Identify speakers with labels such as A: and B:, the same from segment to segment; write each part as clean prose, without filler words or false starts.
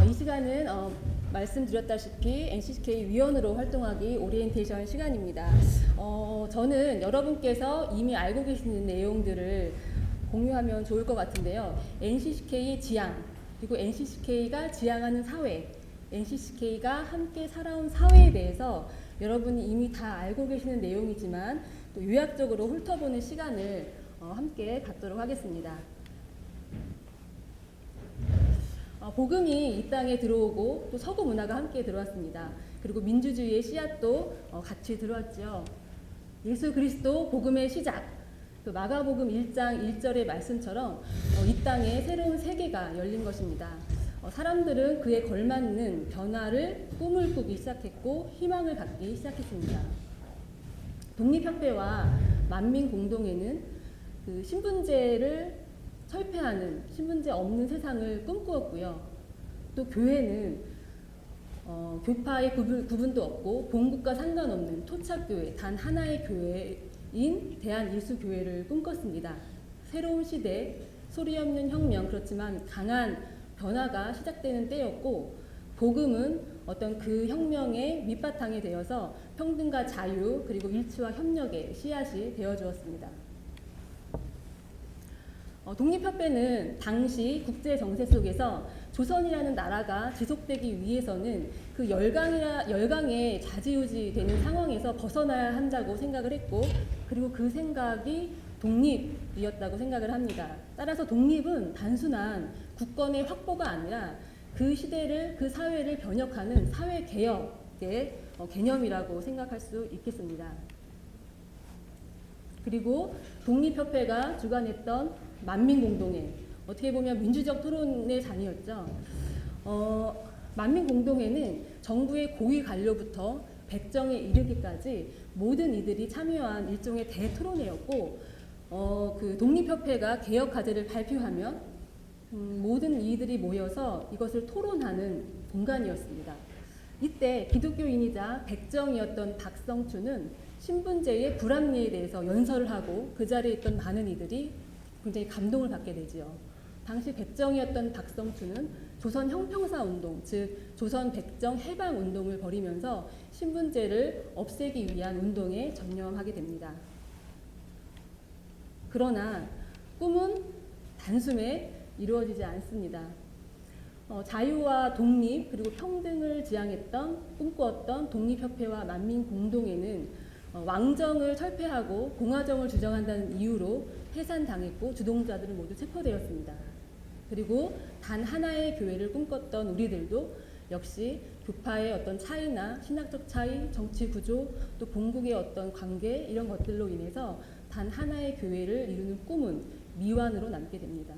A: 이 시간은 말씀드렸다시피 NCK 위원으로 활동하기 오리엔테이션 시간입니다. 저는 여러분께서 이미 알고 계시는 내용들을 공유하면 좋을 것 같은데요. NCCK의 지향, 그리고 NCCK가 지향하는 사회, NCCK가 함께 살아온 사회에 대해서 여러분이 이미 다 알고 계시는 내용이지만 또 요약적으로 훑어보는 시간을 함께 갖도록 하겠습니다. 복음이 이 땅에 들어오고 또 서구 문화가 함께 들어왔습니다. 그리고 민주주의의 씨앗도 같이 들어왔죠. 예수 그리스도 복음의 시작, 그 마가복음 1장 1절의 말씀처럼 이 땅에 새로운 세계가 열린 것입니다. 사람들은 그에 걸맞는 변화를 꿈을 꾸기 시작했고 희망을 갖기 시작했습니다. 독립협회와 만민공동회는 그 신분제를 철폐하는 신분제 없는 세상을 꿈꾸었고요. 또 교회는 교파의 구분도 없고 본국과 상관없는 토착교회, 단 하나의 교회인 대한예수교회를 꿈꿨습니다. 새로운 시대, 소리 없는 혁명, 그렇지만 강한 변화가 시작되는 때였고, 복음은 어떤 그 혁명의 밑바탕이 되어서 평등과 자유 그리고 일치와 협력의 씨앗이 되어주었습니다. 독립협회는 당시 국제 정세 속에서 조선이라는 나라가 지속되기 위해서는 그 열강에 좌지우지 되는 상황에서 벗어나야 한다고 생각을 했고, 그리고 그 생각이 독립이었다고 생각을 합니다. 따라서 독립은 단순한 국권의 확보가 아니라 그 시대를, 그 사회를 변혁하는 사회 개혁의 개념이라고 생각할 수 있겠습니다. 그리고 독립협회가 주관했던 만민공동회, 어떻게 보면 민주적 토론의 장이었죠. 만민공동회는 정부의 고위 관료부터 백정에 이르기까지 모든 이들이 참여한 일종의 대토론회였고, 그 독립협회가 개혁 과제를 발표하면 모든 이들이 모여서 이것을 토론하는 공간이었습니다. 이때 기독교인이자 백정이었던 박성춘은 신분제의 불합리에 대해서 연설을 하고 그 자리에 있던 많은 이들이 굉장히 감동을 받게 되지요. 당시 백정이었던 박성춘은 조선 형평사 운동, 즉 조선 백정 해방 운동을 벌이면서 신분제를 없애기 위한 운동에 전념하게 됩니다. 그러나 꿈은 단숨에 이루어지지 않습니다. 자유와 독립 그리고 평등을 지향했던, 꿈꾸었던 독립협회와 만민공동회는 왕정을 철폐하고 공화정을 주장한다는 이유로 해산당했고 주동자들은 모두 체포되었습니다. 그리고 단 하나의 교회를 꿈꿨던 우리들도 역시 교파의 어떤 차이나 신학적 차이, 정치 구조, 또 본국의 어떤 관계, 이런 것들로 인해서 단 하나의 교회를 이루는 꿈은 미완으로 남게 됩니다.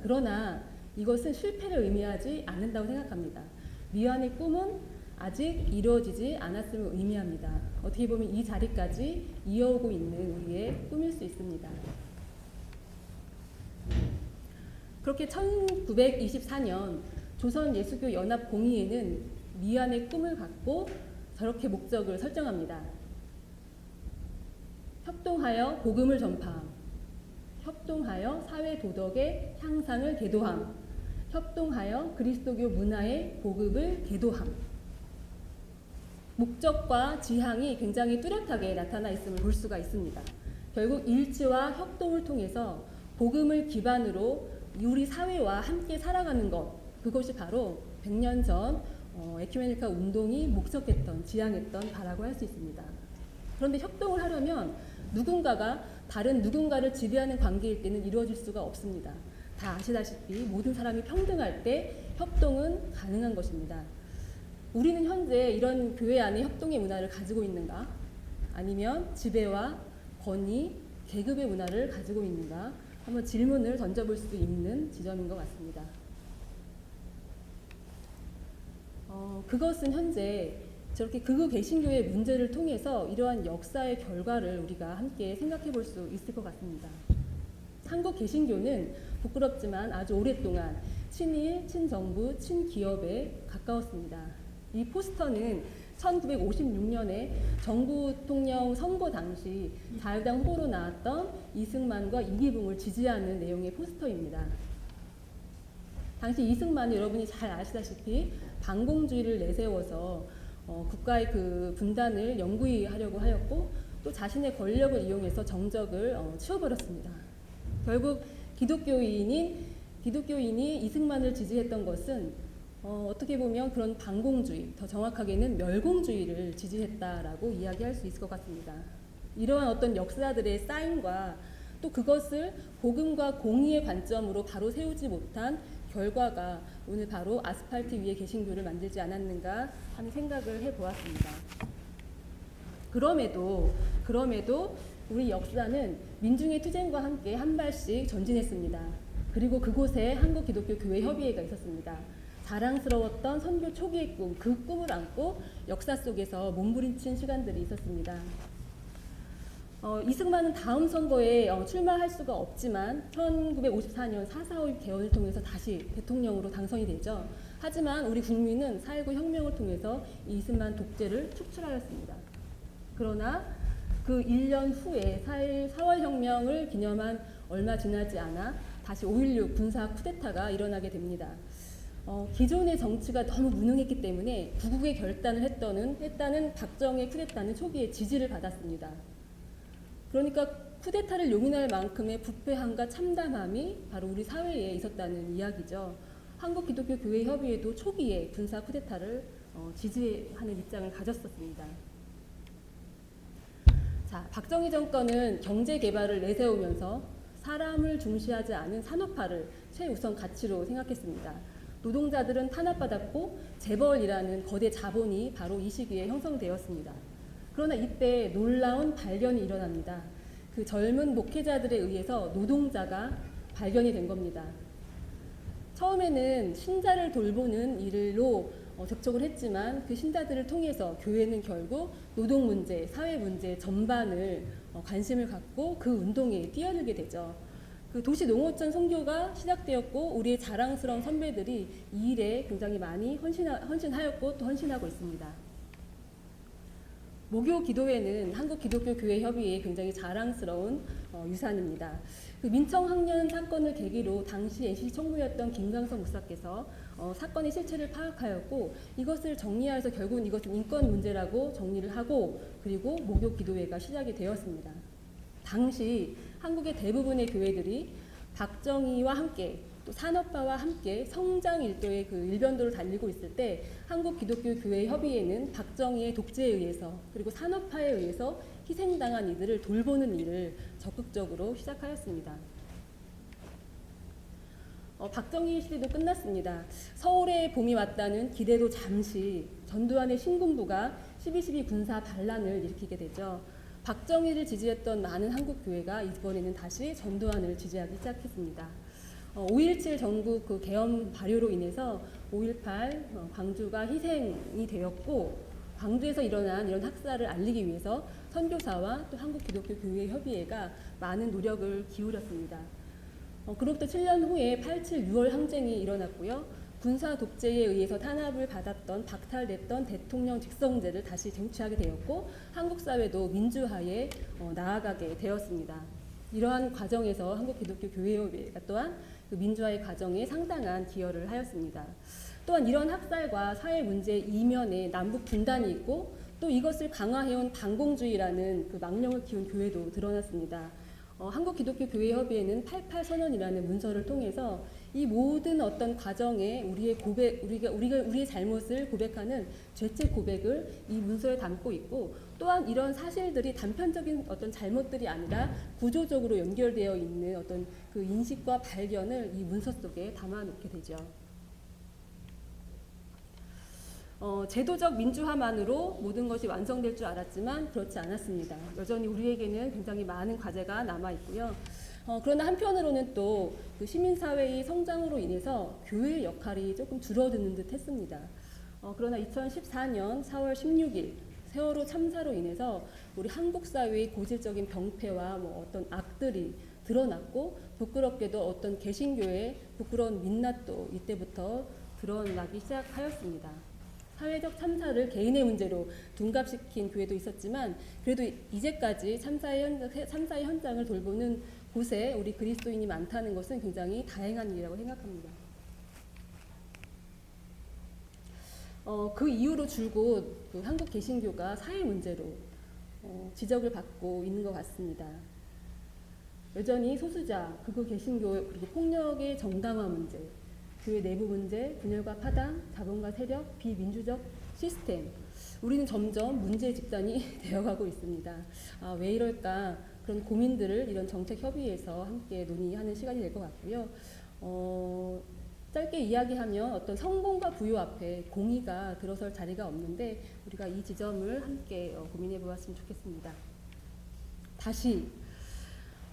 A: 그러나 이것은 실패를 의미하지 않는다고 생각합니다. 미완의 꿈은 아직 이루어지지 않았음을 의미합니다. 어떻게 보면 이 자리까지 이어오고 있는 우리의 꿈일 수 있습니다. 그렇게 1924년 조선예수교연합공의회는 미완의 꿈을 갖고 저렇게 목적을 설정합니다. 협동하여 복음을 전파함, 협동하여 사회 도덕의 향상을 계도함, 협동하여 그리스도교 문화의 보급을 계도함. 목적과 지향이 굉장히 뚜렷하게 나타나 있음을 볼 수가 있습니다. 결국 일치와 협동을 통해서 복음을 기반으로 우리 사회와 함께 살아가는 것, 그것이 바로 100년 전 에큐메니카 운동이 목적했던, 지향했던 바라고 할 수 있습니다. 그런데 협동을 하려면 누군가가 다른 누군가를 지배하는 관계일 때는 이루어질 수가 없습니다. 다 아시다시피 모든 사람이 평등할 때 협동은 가능한 것입니다. 우리는 현재 이런 교회 안에 협동의 문화를 가지고 있는가? 아니면 지배와 권위, 계급의 문화를 가지고 있는가? 한번 질문을 던져볼 수 있는 지점인 것 같습니다. 그것은 현재 저렇게 극우 개신교의 문제를 통해서 이러한 역사의 결과를 우리가 함께 생각해 볼 수 있을 것 같습니다. 한국 개신교는 부끄럽지만 아주 오랫동안 친일, 친정부, 친기업에 가까웠습니다. 이 포스터는 1956년에 정부 대통령 선거 당시 자유당 후보로 나왔던 이승만과 이기붕을 지지하는 내용의 포스터입니다. 당시 이승만은 여러분이 잘 아시다시피 반공주의를 내세워서 국가의 그 분단을 영구히 하려고 하였고 또 자신의 권력을 이용해서 정적을 치워버렸습니다. 결국 기독교인이 이승만을 지지했던 것은 어떻게 보면 그런 반공주의, 더 정확하게는 멸공주의를 지지했다라고 이야기할 수 있을 것 같습니다. 이러한 어떤 역사들의 쌓임과 또 그것을 복음과 공의의 관점으로 바로 세우지 못한 결과가 오늘 바로 아스팔트 위에 개신교를 만들지 않았는가 하는 생각을 해보았습니다. 그럼에도 우리 역사는 민중의 투쟁과 함께 한 발씩 전진했습니다. 그리고 그곳에 한국기독교교회협의회가 있었습니다. 자랑스러웠던 선교 초기의 꿈, 그 꿈을 안고 역사 속에서 몸부림친 시간들이 있었습니다. 이승만은 다음 선거에 출마할 수가 없지만 1954년 4.4.5 개헌을 통해서 다시 대통령으로 당선이 되죠. 하지만 우리 국민은 4.19 혁명을 통해서 이승만 독재를 축출하였습니다. 그러나 그 1년 후에 4월 혁명을 기념한 얼마 지나지 않아 다시 5.16 군사 쿠데타가 일어나게 됩니다. 기존의 정치가 너무 무능했기 때문에 구국의 결단을 했다는 박정희의 쿠데타는 초기에 지지를 받았습니다. 그러니까 쿠데타를 용인할 만큼의 부패함과 참담함이 바로 우리 사회에 있었다는 이야기죠. 한국기독교교회협의회도 초기에 군사 쿠데타를 지지하는 입장을 가졌었습니다. 자, 박정희 정권은 경제 개발을 내세우면서 사람을 중시하지 않은 산업화를 최우선 가치로 생각했습니다. 노동자들은 탄압받았고 재벌이라는 거대 자본이 바로 이 시기에 형성되었습니다. 그러나 이때 놀라운 발견이 일어납니다. 그 젊은 목회자들에 의해서 노동자가 발견이 된 겁니다. 처음에는 신자를 돌보는 일로 접촉을 했지만 그 신자들을 통해서 교회는 결국 노동 문제, 사회 문제 전반을 관심을 갖고 그 운동에 뛰어들게 되죠. 그 도시 농어촌 선교가 시작되었고 우리의 자랑스러운 선배들이 이 일에 굉장히 많이 헌신하였고 또 헌신하고 있습니다. 목요 기도회는 한국기독교교회협의회의 굉장히 자랑스러운 유산입니다. 그 민청학년 사건을 계기로 당시 NCC 총무였던 김강석 목사께서 사건의 실체를 파악하였고 이것을 정리하여서 결국은 이것은 인권 문제라고 정리를 하고 그리고 목요 기도회가 시작이 되었습니다. 당시 한국의 대부분의 교회들이 박정희와 함께 또 산업화와 함께 성장 일도의 그 일변도를 달리고 있을 때 한국기독교교회협의회는 박정희의 독재에 의해서 그리고 산업화에 의해서 희생당한 이들을 돌보는 일을 적극적으로 시작하였습니다. 박정희 시대도 끝났습니다. 서울에 봄이 왔다는 기대도 잠시 전두환의 신군부가 12.12 군사 반란을 일으키게 되죠. 박정희를 지지했던 많은 한국교회가 이번에는 다시 전두환을 지지하기 시작했습니다. 5.17 전국 그 계엄 발효로 인해서 5.18 광주가 희생이 되었고 광주에서 일어난 이런 학살을 알리기 위해서 선교사와 또 한국기독교교회협의회가 많은 노력을 기울였습니다. 그로부터 7년 후에 87 6월 항쟁이 일어났고요. 군사 독재에 의해서 탄압을 받았던 박탈됐던 대통령 직성제를 다시 쟁취하게 되었고 한국 사회도 민주화에 나아가게 되었습니다. 이러한 과정에서 한국기독교교회협의회가 또한 그 민주화의 과정에 상당한 기여를 하였습니다. 또한 이런 학살과 사회 문제 이면에 남북 분단이 있고 또 이것을 강화해온 반공주의라는 그 망령을 키운 교회도 드러났습니다. 한국기독교교회협의회는 88 선언이라는 문서를 통해서 이 모든 어떤 과정에 우리의 잘못을 고백하는 죄책 고백을 이 문서에 담고 있고 또한 이런 사실들이 단편적인 어떤 잘못들이 아니라 구조적으로 연결되어 있는 어떤 그 인식과 발견을 이 문서 속에 담아놓게 되죠. 제도적 민주화만으로 모든 것이 완성될 줄 알았지만 그렇지 않았습니다. 여전히 우리에게는 굉장히 많은 과제가 남아 있고요. 그러나 한편으로는 또 그 시민사회의 성장으로 인해서 교회의 역할이 조금 줄어드는 듯 했습니다. 그러나 2014년 4월 16일 세월호 참사로 인해서 우리 한국 사회의 고질적인 병폐와 어떤 악들이 드러났고 부끄럽게도 어떤 개신교의 부끄러운 민낯도 이때부터 드러나기 시작하였습니다. 사회적 참사를 개인의 문제로 둔갑시킨 교회도 있었지만 그래도 이제까지 참사의 현장을 돌보는 곳에 우리 그리스도인이 많다는 것은 굉장히 다행한 일이라고 생각합니다. 그 이후로 줄곧 그 한국 개신교가 사회 문제로 지적을 받고 있는 것 같습니다. 여전히 소수자, 극우 개신교, 그리고 폭력의 정당화 문제, 교회 내부 문제, 분열과 파당, 자본과 세력, 비민주적 시스템, 우리는 점점 문제의 집단이 되어가고 있습니다. 왜 이럴까? 그런 고민들을 이런 정책협의회에서 함께 논의하는 시간이 될 것 같고요. 짧게 이야기하면 어떤 성공과 부유 앞에 공의가 들어설 자리가 없는데 우리가 이 지점을 함께 고민해 보았으면 좋겠습니다. 다시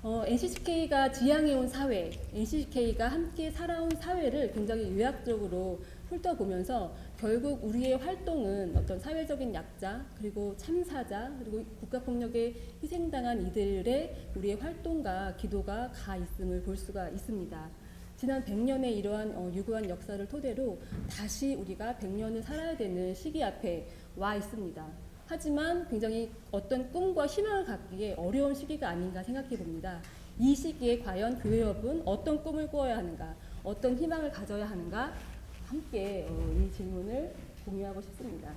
A: NCCK가 지향해온 사회, NCCK가 함께 살아온 사회를 굉장히 요약적으로 훑어보면서 결국 우리의 활동은 어떤 사회적인 약자, 그리고 참사자, 그리고 국가폭력에 희생당한 이들의 우리의 활동과 기도가 가 있음을 볼 수가 있습니다. 지난 100년의 이러한 유구한 역사를 토대로 다시 우리가 100년을 살아야 되는 시기 앞에 와 있습니다. 하지만 굉장히 어떤 꿈과 희망을 갖기에 어려운 시기가 아닌가 생각해 봅니다. 이 시기에 과연 교회협은 어떤 꿈을 꾸어야 하는가, 어떤 희망을 가져야 하는가, 함께 이 질문을 공유하고 싶습니다.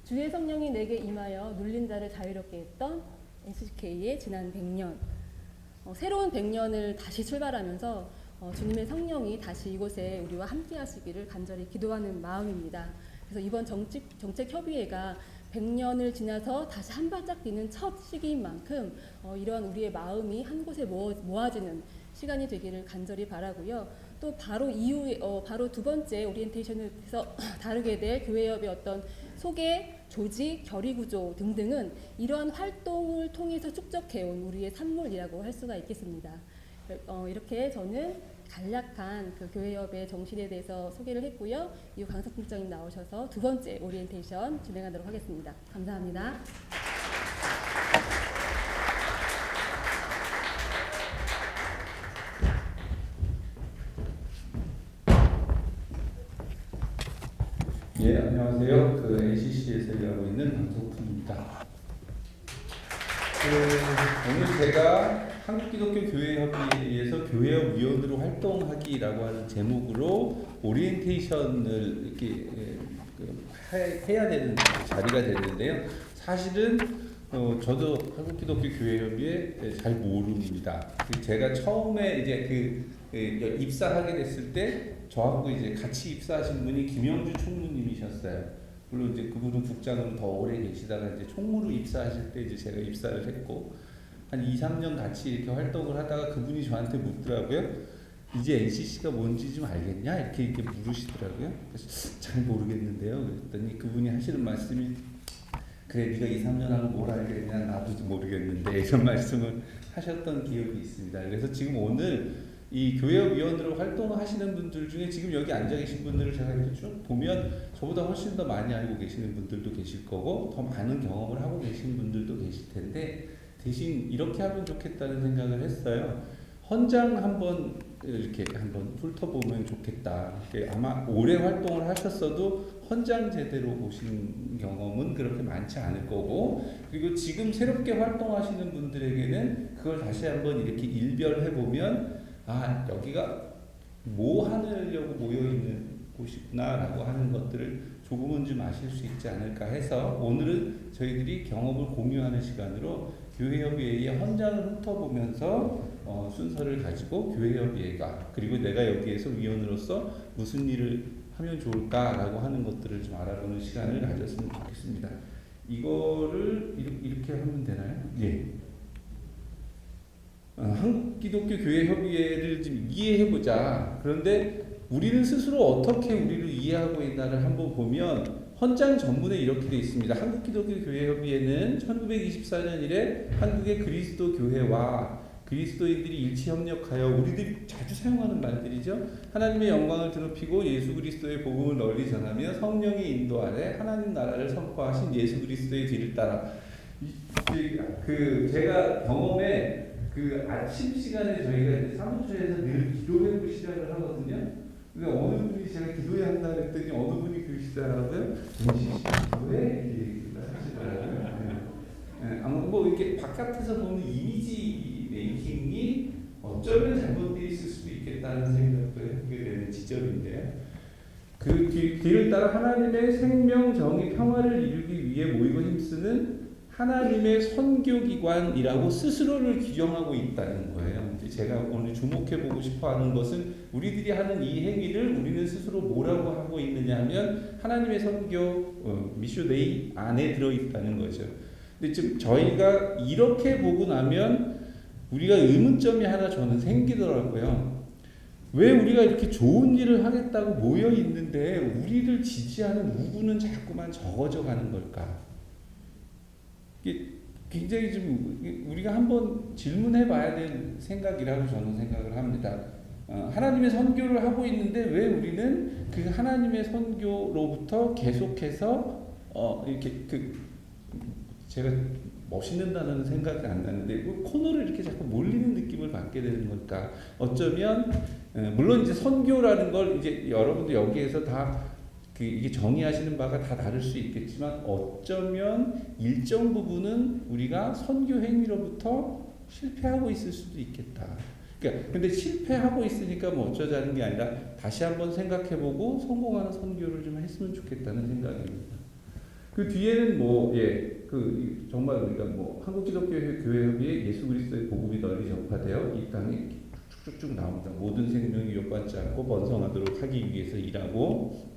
A: 주의 성령이 내게 임하여 눌린 자를 자유롭게 했던 NCCK의 지난 100년, 새로운 100년을 다시 출발하면서 주님의 성령이 다시 이곳에 우리와 함께 하시기를 간절히 기도하는 마음입니다. 그래서 이번 정책협의회가 100년을 지나서 다시 한 발짝 뛰는 첫 시기인 만큼 이런 우리의 마음이 한 곳에 모아지는 시간이 되기를 간절히 바라고요. 또 바로 이후에 바로 두 번째 오리엔테이션에서 다루게 될 교회협의 어떤 소개, 조직, 결의 구조 등등은 이러한 활동을 통해서 축적해온 우리의 산물이라고 할 수가 있겠습니다. 이렇게 저는 간략한 그 교회협의 정신에 대해서 소개를 했고요. 이후 강석 국장님 나오셔서 두 번째 오리엔테이션 진행하도록 하겠습니다. 감사합니다.
B: 예, 안녕하세요. 그 NCC에서 일하고 있는 강석훈입니다. 오늘 제가 한국기독교교회협의회에서 교회협 위원으로 활동하기라고 하는 제목으로 오리엔테이션을 이렇게 해야 되는 자리가 되는데요. 사실은 저도 한국기독교교회협의회 잘 모릅니다. 제가 처음에 이제 입사하게 됐을 때 저하고 이제 같이 입사하신 분이 김영주 총무님이셨어요. 물론 이제 그분은 국장으로 더 오래 계시다가 이제 총무로 입사하실 때 이제 제가 입사를 했고 한 2, 3년 같이 이렇게 활동을 하다가 그분이 저한테 묻더라고요. 이제 NCC가 뭔지 좀 알겠냐? 이렇게 물으시더라고요. 그래서 잘 모르겠는데요. 그랬더니 그분이 하시는 말씀이 그래 네가 2, 3년 하면 뭘 알겠냐? 나도 모르겠는데 이런 말씀을 하셨던 기억이 있습니다. 그래서 지금 오늘 이 교회위원으로 활동하시는 분들 중에 지금 여기 앉아 계신 분들을 제가 이렇게 쭉 보면 저보다 훨씬 더 많이 알고 계시는 분들도 계실 거고 더 많은 경험을 하고 계신 분들도 계실 텐데 대신 이렇게 하면 좋겠다는 생각을 했어요. 헌장 한번 이렇게 한번 훑어보면 좋겠다. 아마 오래 활동을 하셨어도 헌장 제대로 보신 경험은 그렇게 많지 않을 거고 그리고 지금 새롭게 활동하시는 분들에게는 그걸 다시 한번 이렇게 일별해보면 아 여기가 뭐 하려고 모여있는 곳이구나 라고 하는 것들을 조금은 좀 아실 수 있지 않을까 해서 오늘은 저희들이 경험을 공유하는 시간으로 교회협의회의 헌장을 훑어보면서 순서를 가지고 교회협의회가 그리고 내가 여기에서 위원으로서 무슨 일을 하면 좋을까라고 하는 것들을 좀 알아보는 시간을 가졌으면 좋겠습니다. 이거를 이렇게 하면 되나요? 예. 한국기독교교회협의회를 좀 이해해보자. 그런데 우리는 스스로 어떻게 우리를 이해하고 있나를 한번 보면 헌장 전문에 이렇게 되어 있습니다. 한국기독교교회협의회는 1924년 이래 한국의 그리스도 교회와 그리스도인들이 일치 협력하여 우리들이 자주 사용하는 말들이죠. 하나님의 영광을 드높이고 예수 그리스도의 복음을 널리 전하며 성령의 인도 아래 하나님 나라를 선포하신 예수 그리스도의 뒤를 따라. 제가 경험에 아침 시간에 저희가 이제 사무처에서 늘 기도회로 시작을 하거든요. 근데 어느 분이 제가 기도회 한다 그랬더니 어느 분이 그러시더라고요. 기도회? 이렇게 얘기를 하시더라고요. 뭐 이렇게 바깥에서 보는 이미지 메이킹이 어쩌면 잘못되어 있을 수도 있겠다는 생각도 하게 되는 지점인데요. 그 뒤를 따라 하나님의 생명, 정의, 평화를 이루기 위해 모이고 힘쓰는 하나님의 선교기관이라고 스스로를 규정하고 있다는 거예요. 이제 제가 오늘 주목해보고 싶어하는 것은 우리들이 하는 이 행위를 우리는 스스로 뭐라고 하고 있느냐 하면 하나님의 선교 미슈데이 안에 들어있다는 거죠. 근데 지금 저희가 이렇게 보고 나면 우리가 의문점이 하나 저는 생기더라고요. 왜 우리가 이렇게 좋은 일을 하겠다고 모여 있는데 우리를 지지하는 누구는 자꾸만 적어져 가는 걸까? 이게 굉장히 좀 우리가 한번 질문해 봐야 될 생각이라고 저는 생각을 합니다. 하나님의 선교를 하고 있는데 왜 우리는 그 하나님의 선교로부터 계속해서 이렇게 제가 멋있는 단어는 생각이 안 나는데 그 코너를 이렇게 자꾸 몰리는 느낌을 받게 되는 걸까? 어쩌면 물론 이제 선교라는 걸 이제 여러분들 여기에서 다 이게 정의하시는 바가 다 다를 수 있겠지만 어쩌면 일정 부분은 우리가 선교 행위로부터 실패하고 있을 수도 있겠다. 그러니까 근데 실패하고 있으니까 뭐 어쩌자는 게 아니라 다시 한번 생각해보고 성공하는 선교를 좀 했으면 좋겠다는 생각입니다. 그 뒤에는 정말 우리가 한국기독교회협의회 예수 그리스도의 복음이 널리 전파되어 이 땅에 쭉쭉쭉 나옵니다. 모든 생명이 욕받지 않고 번성하도록 하기 위해서 일하고,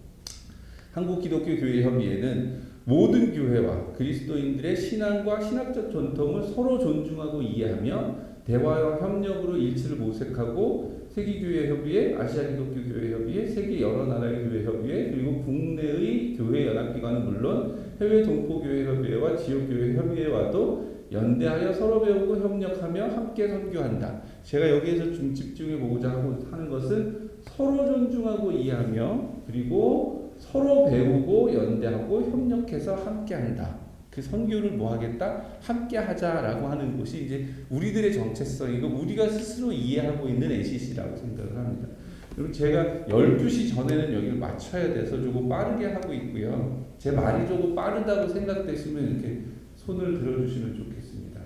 B: 한국기독교교회협의회는 모든 교회와 그리스도인들의 신앙과 신학적 전통을 서로 존중하고 이해하며 대화와 협력으로 일치를 모색하고 세계교회협의회, 아시아기독교교회협의회, 세계 여러 나라의 교회협의회, 그리고 국내의 교회 연합기관은 물론 해외 동포교회협의회와 지역교회협의회와도 연대하여 서로 배우고 협력하며 함께 선교한다. 제가 여기에서 좀 집중해 보고자 하는 것은 서로 존중하고 이해하며 그리고 서로 배우고 연대하고 협력해서 함께한다. 그 선교를 뭐 하겠다? 함께 하자라고 하는 것이 이제 우리들의 정체성이고 우리가 스스로 이해하고 있는 NCC라고 생각을 합니다. 그리고 제가 12시 전에는 여기를 마쳐야 돼서 조금 빠르게 하고 있고요. 제 말이 조금 빠르다고 생각되시면 이렇게 손을 들어주시면 좋겠습니다.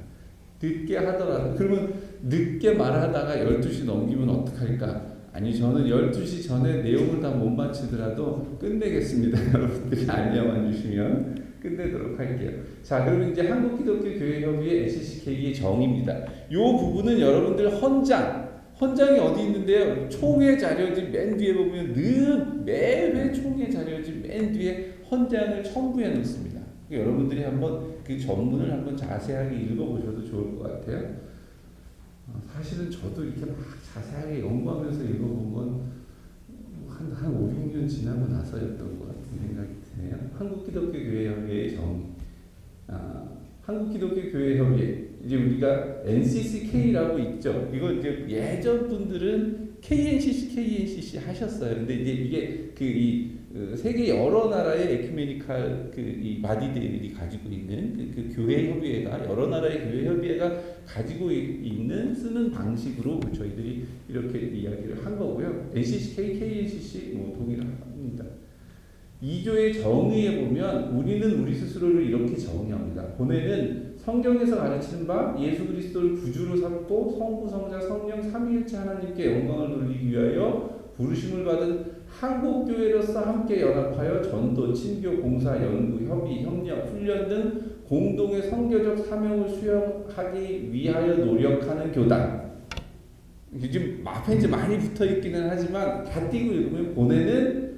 B: 늦게 하더라도, 그러면 늦게 말하다가 12시 넘기면 어떡할까? 아니, 저는 12시 전에 내용을 다 못 마치더라도 끝내겠습니다. 여러분들이 안녕해 주시면 끝내도록 할게요. 자, 그러면 이제 한국기독교교회협의회 SCK의 정의입니다. 이 부분은 여러분들 헌장이 어디 있는데요? 총회 자료집 맨 뒤에 보면 매회 총회 자료집 맨 뒤에 헌장을 첨부해 놓습니다. 여러분들이 한번 그 전문을 한번 자세하게 읽어보셔도 좋을 것 같아요. 사실은 저도 이렇게 막 자세하게 연구하면서 읽어본 건 한 5, 6년 지나고 나서였던 것 같은 생각이 드네요. 한국기독교교회협의회의 정의. 한국기독교교회협의회, 이제 우리가 NCCK라고 있죠. 이거 이제 예전 분들은 KNCC 하셨어요. 근데 이제 이게 세계 여러 나라의 에큐메니칼 이 바디들이 가지고 있는 그 교회 협의회가 여러 나라의 교회 협의회가 가지고 있는 쓰는 방식으로 저희들이 이렇게 이야기를 한 거고요. NCCK, KNCC 동일합니다. 2조의 정의에 보면 우리는 우리 스스로를 이렇게 정의합니다. 본회는 성경에서 가르치는 바 예수 그리스도를 구주로 삼고 성부, 성자, 성령 삼위일체 하나님께 영광을 돌리기 위하여 부르심을 받은 한국교회로서 함께 연합하여 전도, 친교, 봉사, 연구, 협의, 협력, 훈련 등 공동의 선교적 사명을 수행하기 위하여 노력하는 교단. 지금 앞에 이제 많이 붙어 있기는 하지만 다 띄고 읽으면 본회는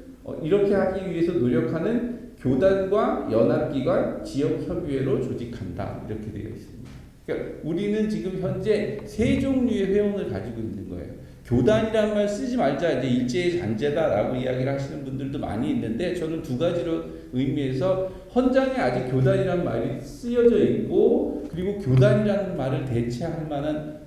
B: 이렇게 하기 위해서 노력하는 교단과 연합기관, 지역협의회로 조직한다. 이렇게 되어 있습니다. 그러니까 우리는 지금 현재 세 종류의 회원을 가지고 있는 거예요. 교단이라는 말 쓰지 말자, 이제 일제의 잔재다라고 이야기를 하시는 분들도 많이 있는데 저는 두 가지로 의미해서 헌장에 아직 교단이라는 말이 쓰여져 있고 그리고 교단이라는 말을 대체할 만한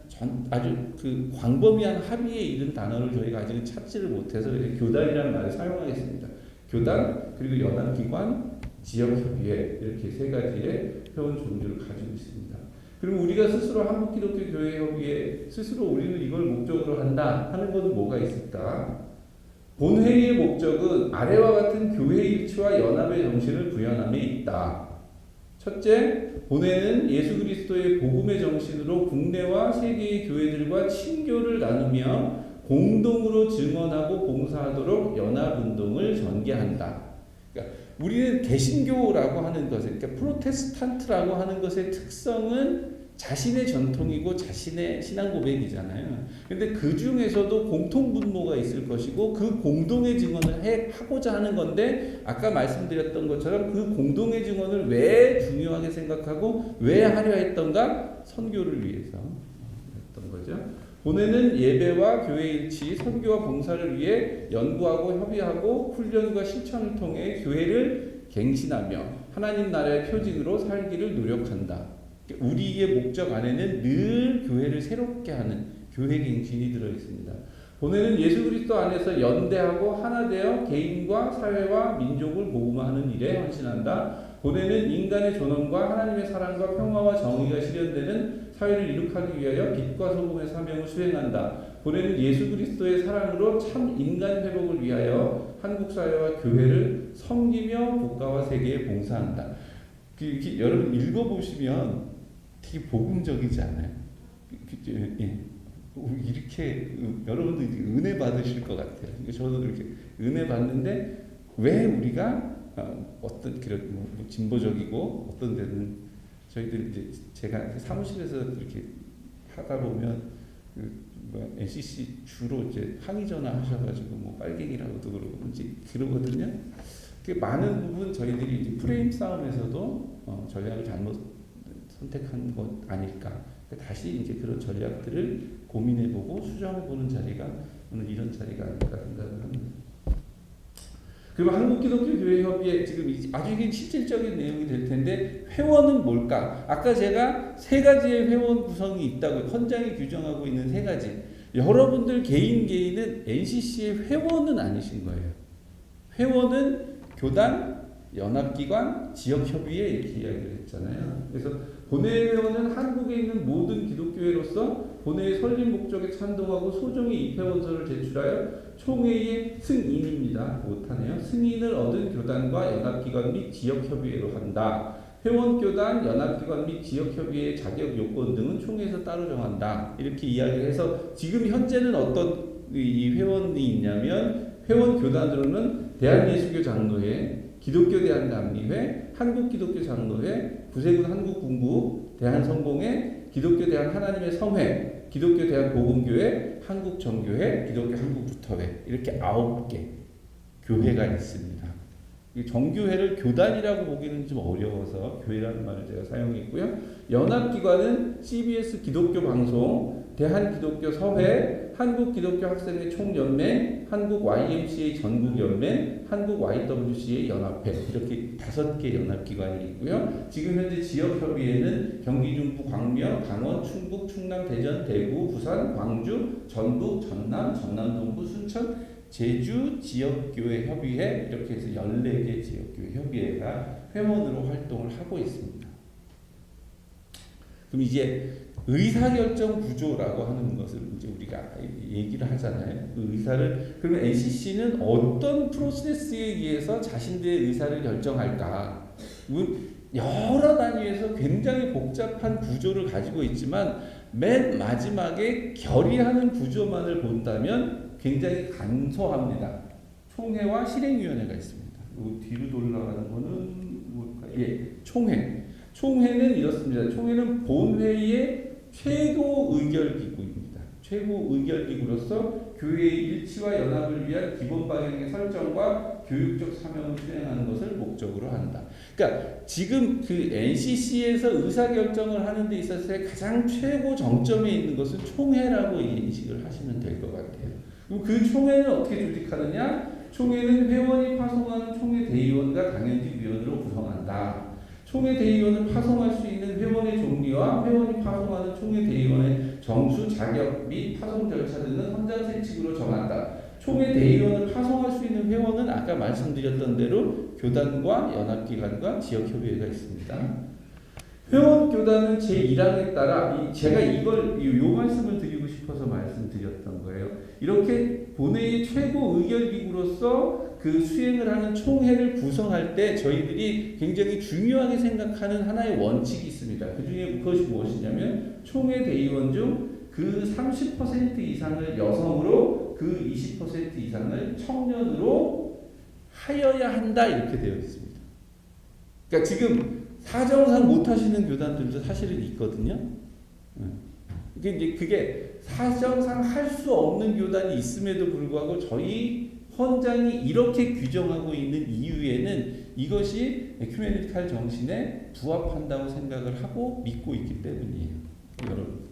B: 아주 그 광범위한 합의에 이른 단어를 저희가 아직은 찾지를 못해서 교단이라는 말을 사용하겠습니다. 교단, 그리고 연합기관, 지역협의회 이렇게 세 가지의 회원 종류를 가지고 있습니다. 그럼 우리가 스스로 한국기독교교회협의회 스스로 우리는 이걸 목적으로 한다 하는 것은 뭐가 있을까? 본회의의 목적은 아래와 같은 교회 일치와 연합의 정신을 구현함에 있다. 첫째, 본회는 예수 그리스도의 복음의 정신으로 국내와 세계의 교회들과 친교를 나누며 공동으로 증언하고 봉사하도록 연합운동을 전개한다. 그러니까 우리는 개신교라고 하는 것을, 그러니까 프로테스탄트라고 하는 것의 특성은 자신의 전통이고 자신의 신앙 고백이잖아요. 근데 그 중에서도 공통 분모가 있을 것이고 그 공동의 증언을 하고자 하는 건데, 아까 말씀드렸던 것처럼 그 공동의 증언을 왜 중요하게 생각하고 왜 하려 했던가? 선교를 위해서 했던 거죠. 보내는 예배와 교회 일치, 선교와 봉사를 위해 연구하고 협의하고 훈련과 실천을 통해 교회를 갱신하며 하나님 나라의 표징으로 살기를 노력한다. 우리의 목적 안에는 늘 교회를 새롭게 하는 교회 갱신이 들어있습니다. 보내는 예수 그리스도 안에서 연대하고 하나 되어 개인과 사회와 민족을 복음화하는 일에 헌신한다. 보내는 인간의 존엄과 하나님의 사랑과 평화와 정의가 실현되는 사회를 이룩하기 위하여 빛과 소금의 사명을 수행한다. 보내는 예수 그리스도의 사랑으로 참 인간 회복을 위하여 한국 사회와 교회를 섬기며 국가와 세계에 봉사한다. 여러분 읽어보시면 되게 복음적이지 않아요? 예. 이렇게 여러분들 은혜 받으실 것 같아요. 저도 이렇게 은혜 받는데 왜 우리가 어떤 그런 진보적이고 어떤 데는 저희들 이제 제가 사무실에서 이렇게 하다 보면 NCC 주로 이제 항의 전화 하셔가지고 뭐 빨갱이라고도 그러고 이제 그러거든요. 많은 부분 저희들이 이제 프레임 싸움에서도 전략을 잘못 선택한 것 아닐까. 다시 이제 그런 전략들을 고민해보고 수정해보는 자리가 오늘 이런 자리가 아닐까 생각을 합니다. 그리고 한국기독교교회협의회 지금 아주 이게 실질적인 내용이 될 텐데, 회원은 뭘까? 아까 제가 세 가지의 회원 구성이 있다고, 헌장이 규정하고 있는 세 가지. 여러분들 개인은 NCC의 회원은 아니신 거예요. 회원은 교단, 연합기관, 지역협의회 이렇게 이야기를 했잖아요. 그래서 본회의 회원은 한국에 있는 모든 기독교회로서 본회의 설립 목적에 찬동하고 소정의 입회원서를 제출하여 총회의 승인입니다. 못하네요. 승인을 얻은 교단과 연합기관 및 지역협의회로 한다. 회원교단, 연합기관 및 지역협의회의 자격 요건 등은 총회에서 따로 정한다. 이렇게 이야기를 해서 지금 현재는 어떤 이 회원이 있냐면, 회원교단으로는 대한예수교 장로회, 기독교 대한남미회, 한국기독교 장로회, 구세군 한국군구, 대한성공회, 기독교 대한 하나님의 성회, 기독교 대한 복음교회, 한국정교회, 기독교 한국루터회, 이렇게 9개 교회가 있습니다. 정교회를 교단이라고 보기는 좀 어려워서 교회라는 말을 제가 사용했고요. 연합기관은 CBS 기독교 방송, 대한기독교 서회, 한국기독교학생회 총연맹, 한국 YMCA 전국연맹, 한국 YWCA 연합회, 이렇게 5개 연합기관이 있고요. 지금 현재 지역협의회는 경기 중부, 광명, 강원, 충북, 충남, 대전, 대구, 부산, 광주, 전북, 전남, 전남동부, 순천, 제주 지역교회 협의회, 이렇게 해서 14개 지역교회 협의회가 회원으로 활동을 하고 있습니다. 그럼 이제 의사결정 구조라고 하는 것을 이제 우리가 얘기를 하잖아요. 그 의사를, 그러면 NCC는 어떤 프로세스에 의해서 자신들의 의사를 결정할까? 여러 단위에서 굉장히 복잡한 구조를 가지고 있지만 맨 마지막에 결의하는 구조만을 본다면 굉장히 간소합니다. 총회와 실행위원회가 있습니다. 뒤로 돌아가는 거는 뭘까요? 예, 총회. 총회는 이렇습니다. 총회는 본회의의 최고 의결기구입니다. 최고 의결기구로서 교회의 일치와 연합을 위한 기본 방향의 설정과 교육적 사명을 수행하는 것을 목적으로 한다. 그러니까 지금 그 NCC에서 의사결정을 하는 데 있어서의 가장 최고 정점에 있는 것은 총회라고 인식을 하시면 될 것 같아요. 그럼 그 총회는 어떻게 조직하느냐? 총회는 회원이 파송하는 총회 대의원과 당연직 위원으로 구성한다. 총회 대의원을 파송할 수 있는 회원의 종류와 회원이 파송하는 총회 대의원의 정수, 자격 및 파송 절차 등은 헌장 세칙으로 정한다. 총회 대의원을 파송할 수 있는 회원은 아까 말씀드렸던 대로 교단과 연합기관과 지역협의회가 있습니다. 회원교단은 제1항에 따라 제가 요 말씀을 드리고 싶어서 말씀드렸던 거예요. 이렇게 본회의 최고 의결기구로서 그 수행을 하는 총회를 구성할 때 저희들이 굉장히 중요하게 생각하는 하나의 원칙이 있습니다. 그 중에 그것이 무엇이냐면 총회 대의원 중 그 30% 이상을 여성으로 그 20% 이상을 청년으로 하여야 한다 이렇게 되어 있습니다. 그러니까 지금 사정상 못 하시는 교단들도 사실은 있거든요. 그게 사정상 할 수 없는 교단이 있음에도 불구하고 저희 헌장이 이렇게 규정하고 있는 이유에는 이것이 에큐메니칼 정신에 부합한다고 생각을 하고 믿고 있기 때문이에요. 여러분.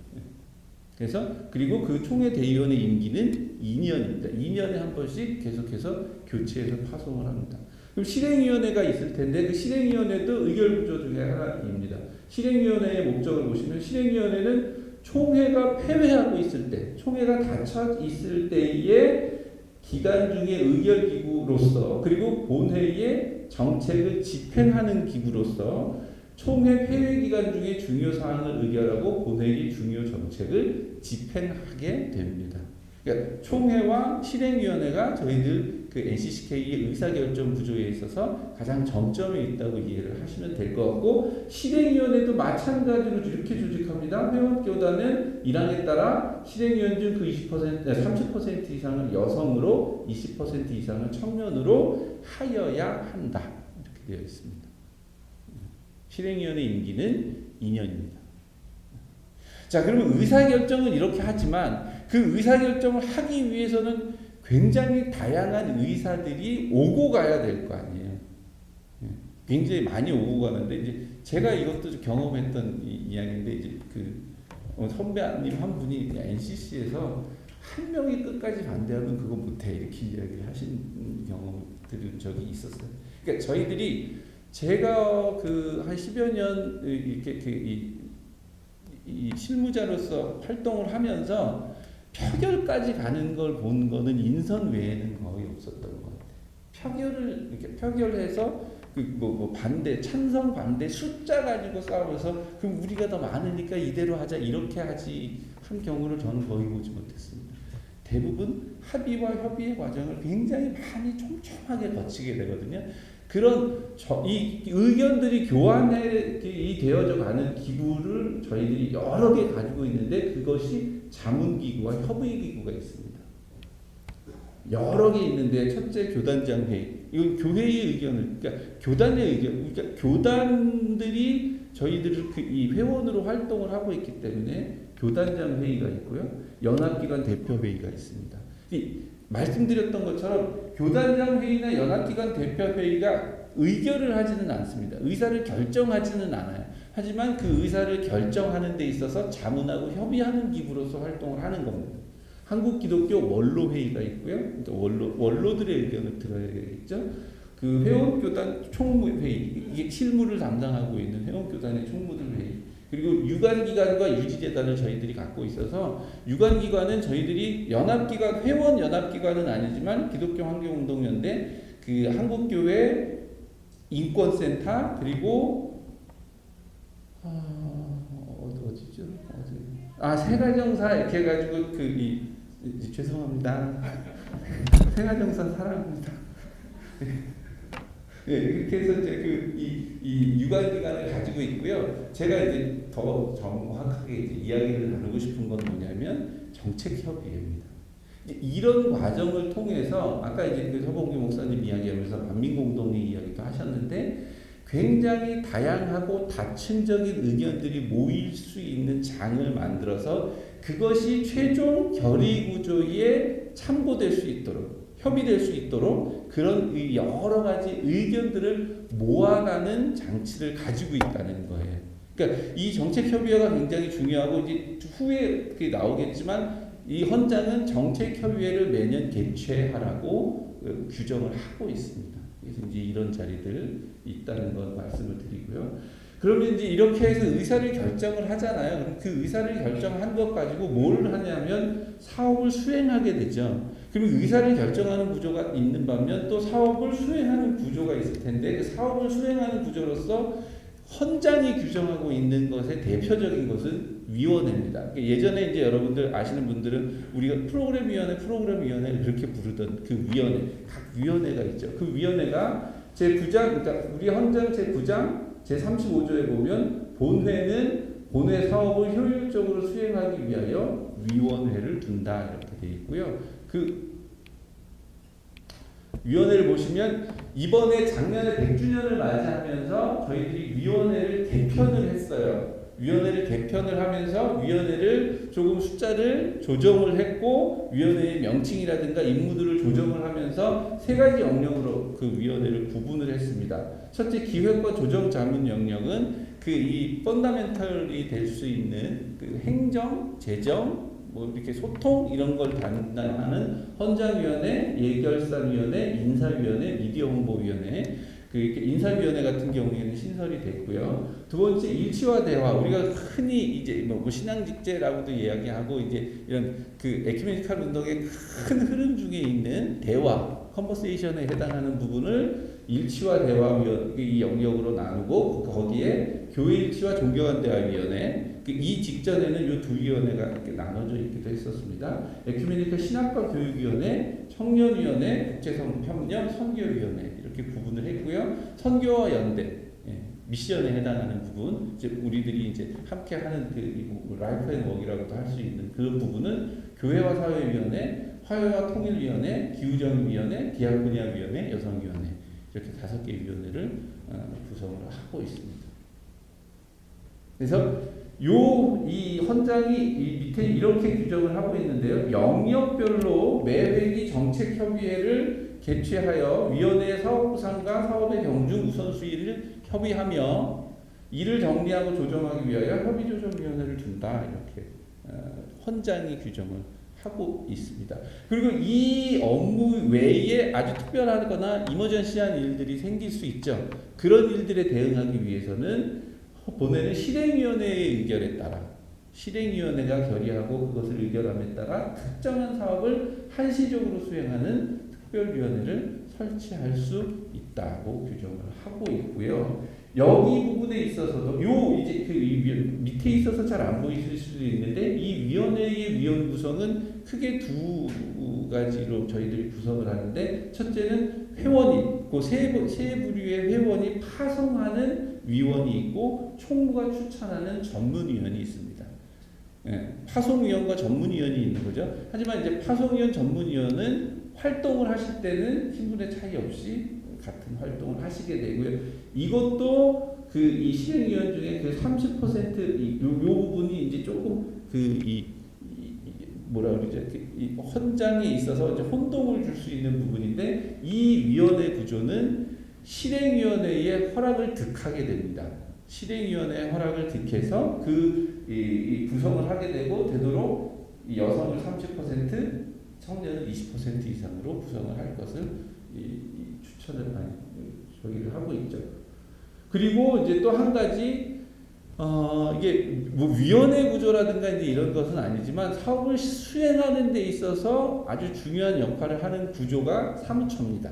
B: 그래서 그리고 그 총회 대의원의 임기는 2년입니다. 2년에 한 번씩 계속해서 교체해서 파송을 합니다. 그럼 실행위원회가 있을 텐데 그 실행위원회도 의결구조 중에 하나입니다. 실행위원회의 목적을 보시면 실행위원회는 총회가 폐회하고 있을 때, 총회가 닫혀 있을 때의 기간 중에 의결기구로서 그리고 본회의의 정책을 집행하는 기구로서 총회 폐회 기간 중에 중요 사항을 의결하고 본회의 중요 정책을 집행하게 됩니다. 그러니까 총회와 실행위원회가 저희들 그 NCCK의 의사결정 구조에 있어서 가장 정점에 있다고 이해를 하시면 될 것 같고 실행위원회도 마찬가지로 이렇게 조직합니다. 회원교단은 1항에 따라 실행위원 중 그 30% 이상을 여성으로 20% 이상을 청년으로 하여야 한다. 이렇게 되어 있습니다. 실행위원회 임기는 2년입니다. 자, 그러면 의사결정은 이렇게 하지만 그 의사결정을 하기 위해서는 굉장히 다양한 의사들이 오고 가야 될 거 아니에요. 굉장히 많이 오고 가는데 이제 제가 이것도 경험했던 이야기인데 이제 그 선배님 한 분이 NCC에서 한 명이 끝까지 반대하면 그거 못해 이렇게 이야기를 하신 경험 들은 적이 있었어요. 그러니까 저희들이 제가 그 한 10여 년 이렇게 이 실무자로서 활동을 하면서 표결까지 가는 걸 본 거는 인선 외에는 거의 없었던 것 같아요. 표결을 이렇게 표결해서 그 반대, 찬성 반대 숫자 가지고 싸우면서 그럼 우리가 더 많으니까 이대로 하자 이렇게 하지 한 경우를 저는 거의 보지 못했습니다. 대부분 합의와 협의의 과정을 굉장히 많이 촘촘하게 거치게 되거든요. 그런 이 의견들이 교환이 되어져 가는 기구를 저희들이 여러 개 가지고 있는데 그것이 자문기구와 협의기구가 있습니다. 여러 개 있는데 첫째 교단장 회의. 이건 교회의 의견을 그러니까 교단의 의견 그러니까 교단들이 저희들을 이 회원으로 활동을 하고 있기 때문에 교단장 회의가 있고요. 연합기관 대표 회의가 있습니다. 말씀드렸던 것처럼 교단장 회의나 연합기관 대표 회의가 의결을 하지는 않습니다. 의사를 결정하지는 않아요. 하지만 그 의사를 결정하는 데 있어서 자문하고 협의하는 기구로서 활동을 하는 겁니다. 한국기독교 원로회의가 있고요. 원로들의 의견을 들어야겠죠. 그 회원교단 총무회의, 이게 실무를 담당하고 있는 회원교단의 총무들 회의. 그리고 유관기관과 유지재단을 저희들이 갖고 있어서 유관기관은 저희들이 연합기관, 회원 연합기관은 아니지만 기독교 환경운동연대, 그 한국교회 인권센터, 그리고 어디죠? 세가정사 이렇게 해가지고 죄송합니다. 세가정사 사랑합니다. 네, 이렇게 해서 이제 이 유관기관을 가지고 있고요. 제가 이제 더 정확하게 이제 이야기를 나누고 싶은 건 뭐냐면 정책협의회입니다. 이런 과정을 통해서 아까 이제 그 서봉규 목사님 이야기하면서 만민공동의 이야기도 하셨는데 굉장히 다양하고 다층적인 의견들이 모일 수 있는 장을 만들어서 그것이 최종 결의 구조에 참고될 수 있도록 협의될 수 있도록 그런 여러 가지 의견들을 모아가는 장치를 가지고 있다는 거예요. 그러니까 이 정책협의회가 굉장히 중요하고 이제 후에 그게 나오겠지만 이 헌장은 정책협의회를 매년 개최하라고 규정을 하고 있습니다. 그래서 이제 이런 자리들 있다는 건 말씀을 드리고요. 그러면 이제 이렇게 해서 의사를 결정을 하잖아요. 그럼 그 의사를 결정한 것 가지고 뭘 하냐면 사업을 수행하게 되죠. 그리고 의사를 결정하는 구조가 있는 반면 또 사업을 수행하는 구조가 있을 텐데 그 사업을 수행하는 구조로서 헌장이 규정하고 있는 것의 대표적인 것은 위원회입니다. 예전에 이제 여러분들 아시는 분들은 우리가 프로그램위원회 그렇게 부르던 그 위원회, 각 위원회가 있죠. 그 위원회가 제9장, 그러니까 우리 헌장 제9장 제35조에 보면 본회는 본회 사업을 효율적으로 수행하기 위하여 위원회를 둔다 이렇게 되어 있고요. 그 위원회를 보시면 이번에 작년에 100주년을 맞이하면서 저희들이 위원회를 개편을 했어요. 위원회를 개편을 하면서 위원회를 조금 숫자를 조정을 했고 위원회의 명칭이라든가 임무들을 조정을 하면서 세 가지 영역으로 그 위원회를 구분을 했습니다. 첫째, 기획과 조정 자문 영역은 그 이 펀더멘털이 될 수 있는 그 행정, 재정, 뭐 이렇게 소통 이런 걸 담당하는 헌장위원회, 예결산위원회, 인사위원회, 미디어홍보위원회. 그 인사위원회 같은 경우에는 신설이 됐고요. 두 번째, 일치와 대화. 우리가 흔히 이제 뭐 신앙직제라고도 이야기하고 이제 이런 그 에큐메니칼 운동의 큰 흐름 중에 있는 대화, 컨버세이션에 해당하는 부분을 일치와 대화위원 이 영역으로 나누고 거기에 교회 일치와 종교간 대화위원회. 이 직전에는 이 두 위원회가 이렇게 나눠져 있기도 했었습니다. 에큐메니칼 신학과 교육위원회, 청년위원회, 국제협력 선교위원회 이렇게 구분을 했고요. 선교와 연대, 미션에 해당하는 부분, 이제 우리들이 이제 함께하는 그 라이프 앤 워크라고도 할 수 있는 그 부분은 교회와 사회위원회, 화해와 통일위원회, 기후정의위원회, 기후분야위원회, 여성위원회 이렇게 5개 위원회를 구성을 하고 있습니다. 그래서 이 헌장이 이 밑에 이렇게 규정을 하고 있는데요. 영역별로 매 회기 정책협의회를 개최하여 위원회의 사업부상과 사업의 경중 우선순위를 협의하며 이를 정리하고 조정하기 위하여 협의조정위원회를 둔다. 이렇게 헌장이 규정을 하고 있습니다. 그리고 이 업무 외에 아주 특별하거나 이머전시한 일들이 생길 수 있죠. 그런 일들에 대응하기 위해서는 보내는 실행위원회의 의결에 따라 실행위원회가 결의하고 그것을 의결함에 따라 특정한 사업을 한시적으로 수행하는 특별위원회를 설치할 수 있다고 규정을 하고 있고요. 여기 부분에 있어서도 이제 그 밑에 있어서 잘 안 보이실 수도 있는데 이 위원회의 위원 구성은 크게 두 가지로 저희들이 구성을 하는데 첫째는 회원이 그 세 부류의 회원이 파송하는 위원이 있고 총무가 추천하는 전문위원이 있습니다. 파송위원과 전문위원이 있는 거죠. 하지만 이제 파송위원, 전문위원은 활동을 하실 때는 신분의 차이 없이 같은 활동을 하시게 되고요. 이것도 그 이 실행위원 중에 그 30% 요 부분이 이제 조금 뭐라 그러죠? 이 헌장에 있어서 이제 혼동을 줄 수 있는 부분인데 이 위원회 구조는 실행위원회의 허락을 득하게 됩니다. 실행위원회의 허락을 득해서 이 구성을 하게 되고 되도록 여성을 30%, 청년을 20% 이상으로 구성을 할 것을 추천을 저희를 하고 있죠. 그리고 이제 또 한 가지 이게 뭐 위원회 구조라든가 이제 이런 것은 아니지만 사업을 수행하는 데 있어서 아주 중요한 역할을 하는 구조가 사무처입니다.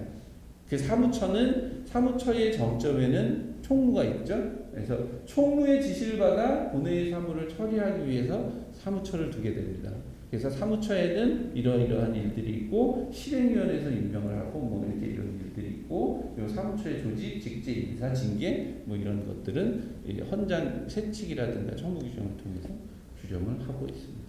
B: 그 사무처의 정점에는 총무가 있죠. 그래서 총무의 지시를 받아 본회의 사무를 처리하기 위해서 사무처를 두게 됩니다. 그래서 사무처에는 이러이러한 일들이 있고 실행위원회에서 임명을 하고 뭐 이렇게 이런 일들이 있고 그리고 사무처의 조직, 직제, 인사, 징계 뭐 이런 것들은 헌장 세칙이라든가 청무 규정을 통해서 규정을 하고 있습니다.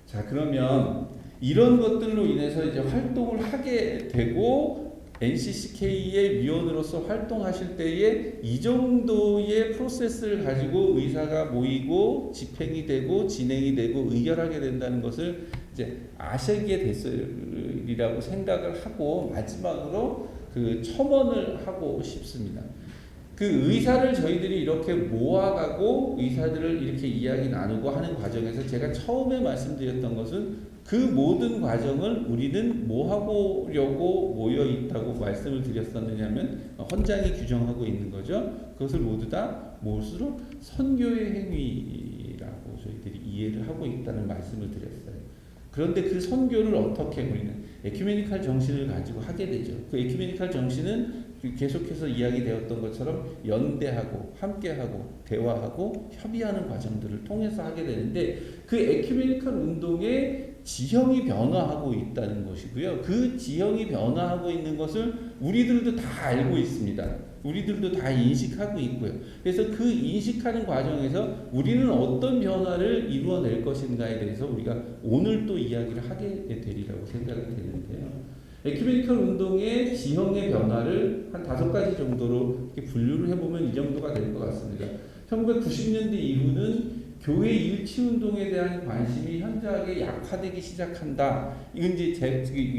B: 자, 그러면 이런 것들로 인해서 이제 활동을 하게 되고 NCCK의 위원으로서 활동하실 때에 이 정도의 프로세스를 가지고 의사가 모이고 집행이 되고 진행이 되고 의결하게 된다는 것을 이제 아시게 됐으리라고 생각을 하고 마지막으로 그 첨언을 하고 싶습니다. 그 의사를 저희들이 이렇게 모아가고 의사들을 이렇게 이야기 나누고 하는 과정에서 제가 처음에 말씀드렸던 것은 그 모든 과정을 우리는 뭐 하려고 모여 있다고 말씀을 드렸었느냐면 헌장이 규정하고 있는 거죠. 그것을 모두 다 무엇으로 선교의 행위라고 저희들이 이해를 하고 있다는 말씀을 드렸어요. 그런데 그 선교를 어떻게 우리는 에큐메니칼 정신을 가지고 하게 되죠. 그 에큐메니칼 정신은 계속해서 이야기되었던 것처럼 연대하고 함께하고 대화하고 협의하는 과정들을 통해서 하게 되는데 그 에큐메니칼 운동의 지형이 변화하고 있다는 것이고요. 그 지형이 변화하고 있는 것을 우리들도 다 알고 있습니다. 우리들도 다 인식하고 있고요. 그래서 그 인식하는 과정에서 우리는 어떤 변화를 이루어낼 것인가에 대해서 우리가 오늘 또 이야기를 하게 되리라고 생각이 되는데요. 에큐메니컬 운동의 지형의 변화를 한 5가지 정도로 이렇게 분류를 해보면 이 정도가 될 것 같습니다. 1990년대 이후는 교회 일치 운동에 대한 관심이 현저하게 약화되기 시작한다. 이건 이제